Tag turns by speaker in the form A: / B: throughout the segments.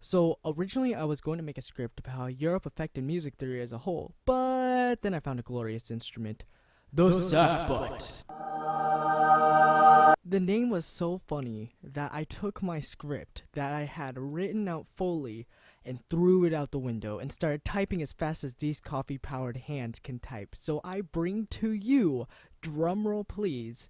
A: So originally I was going to make a script about how Europe affected music theory as a whole, but then I found a glorious instrument, the Sackbut. The name was so funny that I took my script that I had written out fully and threw it out the window and started typing as fast as these coffee-powered hands can type. So I bring to you, drumroll please,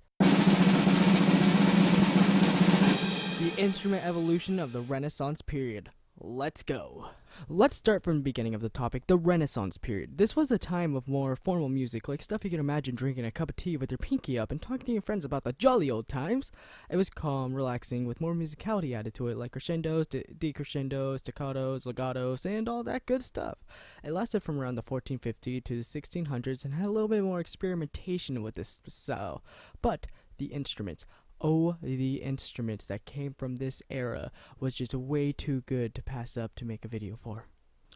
A: the instrument evolution of the Renaissance period. Let's go. Let's start from the beginning of the topic, the Renaissance period. This was a time of more formal music, like stuff you can imagine drinking a cup of tea with your pinky up and talking to your friends about the jolly old times. It was calm, relaxing, with more musicality added to it, like crescendos, decrescendos, staccatos, legatos, and all that good stuff. It lasted from around the 1450 to the 1600s and had a little bit more experimentation with this style. But the instruments, oh, the instruments that came from this era was just way too good to pass up to make a video for.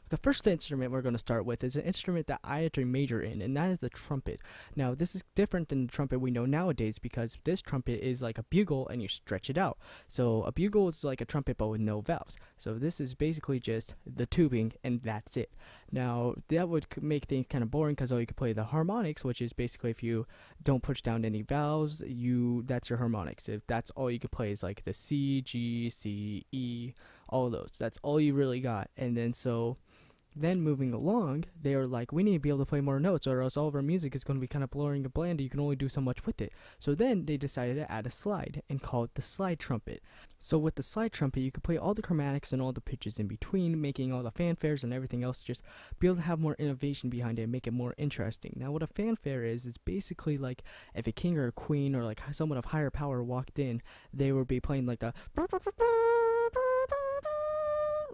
A: The first instrument we're going to start with is an instrument that I actually major in, and that is the trumpet. Now, this is different than the trumpet we know nowadays because this trumpet is like a bugle and you stretch it out. So a bugle is like a trumpet but with no valves. So this is basically just the tubing and that's it. Now, that would make things kind of boring because all you could play the harmonics, which is basically if you don't push down any valves, that's your harmonics. If that's all you could play is like the C, G, C, E, all those. That's all you really got. And then moving along, they were like, we need to be able to play more notes or else all of our music is going to be kind of boring and bland and you can only do so much with it. So then they decided to add a slide and call it the slide trumpet. So with the slide trumpet, you could play all the chromatics and all the pitches in between, making all the fanfares and everything else, just be able to have more innovation behind it and make it more interesting. Now what a fanfare is basically like if a king or a queen or like someone of higher power walked in, they would be playing like the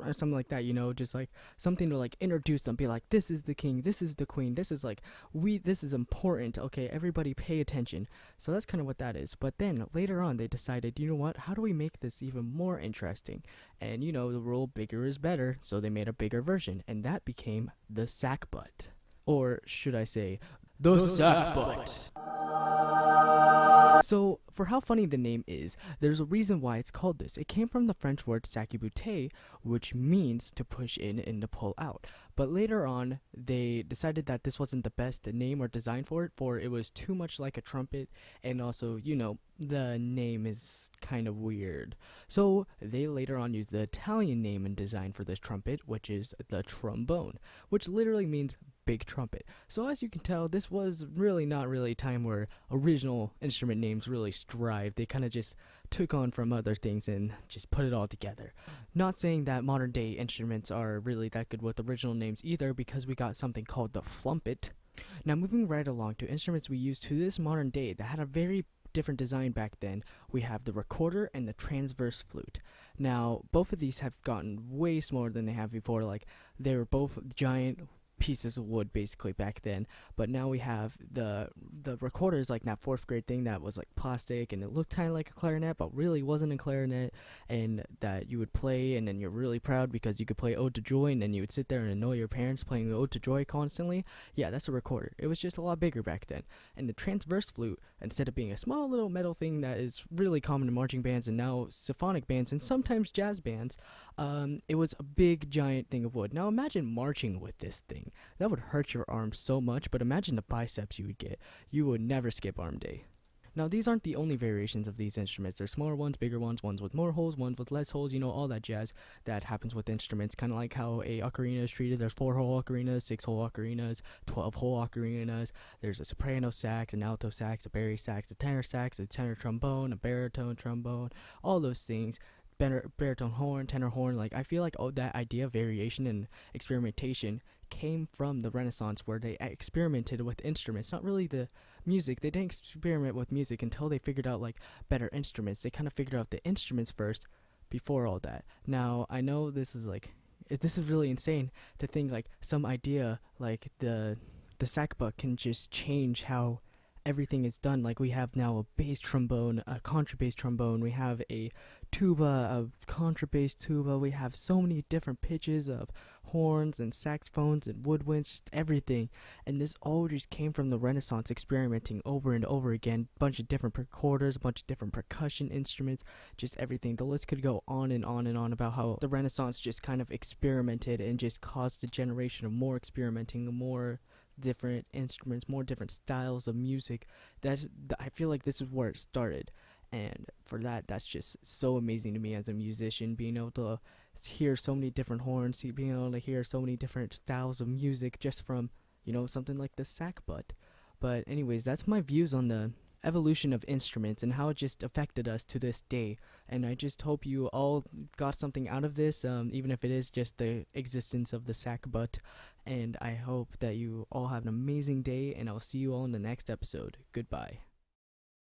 A: or something like that, just like something to like introduce them, be like, this is the king, this is the queen, this is like, this is important, okay, everybody pay attention. So that's kind of what that is. But then later on they decided, you know what, how do we make this even more interesting? And the rule, bigger is better, so they made a bigger version, and that became the Sackbut. Or should I say, the Sackbut. So, for how funny the name is, there's a reason why it's called this. It came from the French word sackbut, which means to push in and to pull out. But later on, they decided that this wasn't the best name or design for it, for it was too much like a trumpet, and also, the name is kind of weird. So, they later on used the Italian name and design for this trumpet, which is the trombone, which literally means big trumpet. So as you can tell, this was really not really a time where original instrument names really strived. They kind of just took on from other things and just put it all together. Not saying that modern day instruments are really that good with original names either, because we got something called the flumpet. Now moving right along to instruments we use to this modern day that had a very different design back then, we have the recorder and the transverse flute. Now both of these have gotten way smaller than they have before. Like, they were both giant pieces of wood basically back then, but now we have the recorder is like that fourth grade thing that was like plastic and it looked kind of like a clarinet but really wasn't a clarinet, and that you would play and then you're really proud because you could play Ode to Joy, and then you would sit there and annoy your parents playing the Ode to Joy constantly. Yeah, that's a recorder. It was just a lot bigger back then. And the transverse flute, instead of being a small little metal thing that is really common in marching bands and now symphonic bands and sometimes jazz bands, it was a big giant thing of wood. Now imagine marching with this thing. That would hurt your arms so much, but imagine the biceps you would get. You would never skip arm day. Now these aren't the only variations of these instruments. There's smaller ones, bigger ones, ones with more holes, ones with less holes, all that jazz that happens with instruments. Kind of like how a ocarina is treated. There's 4-hole ocarinas, 6-hole ocarinas, 12-hole ocarinas. There's a soprano sax, an alto sax, a bari sax, a tenor trombone, a baritone trombone, all those things. Baritone horn, tenor horn. Like, I feel like that idea of variation and experimentation came from the Renaissance, where they experimented with instruments, not really the music. They didn't experiment with music until they figured out like better instruments. They kind of figured out the instruments first before all that. Now I know this is really insane to think like some idea like the sackbut can just change how everything is done. Like, we have now a bass trombone, a contrabass trombone, we have a tuba, a contrabass tuba, we have so many different pitches of horns and saxophones and woodwinds, just everything. And this all just came from the Renaissance, experimenting over and over again, bunch of different recorders, a bunch of different percussion instruments, just everything. The list could go on and on and on about how the Renaissance just kind of experimented and just caused a generation of more experimenting, more different instruments, more different styles of music. I feel like this is where it started, and for that, that's just so amazing to me as a musician, being able to hear so many different horns, being able to hear so many different styles of music just from something like the sackbut. But anyways, that's my views on the evolution of instruments and how it just affected us to this day. And I just hope you all got something out of this, even if it is just the existence of the sackbut. And I hope that you all have an amazing day, and I'll see you all in the next episode. Goodbye.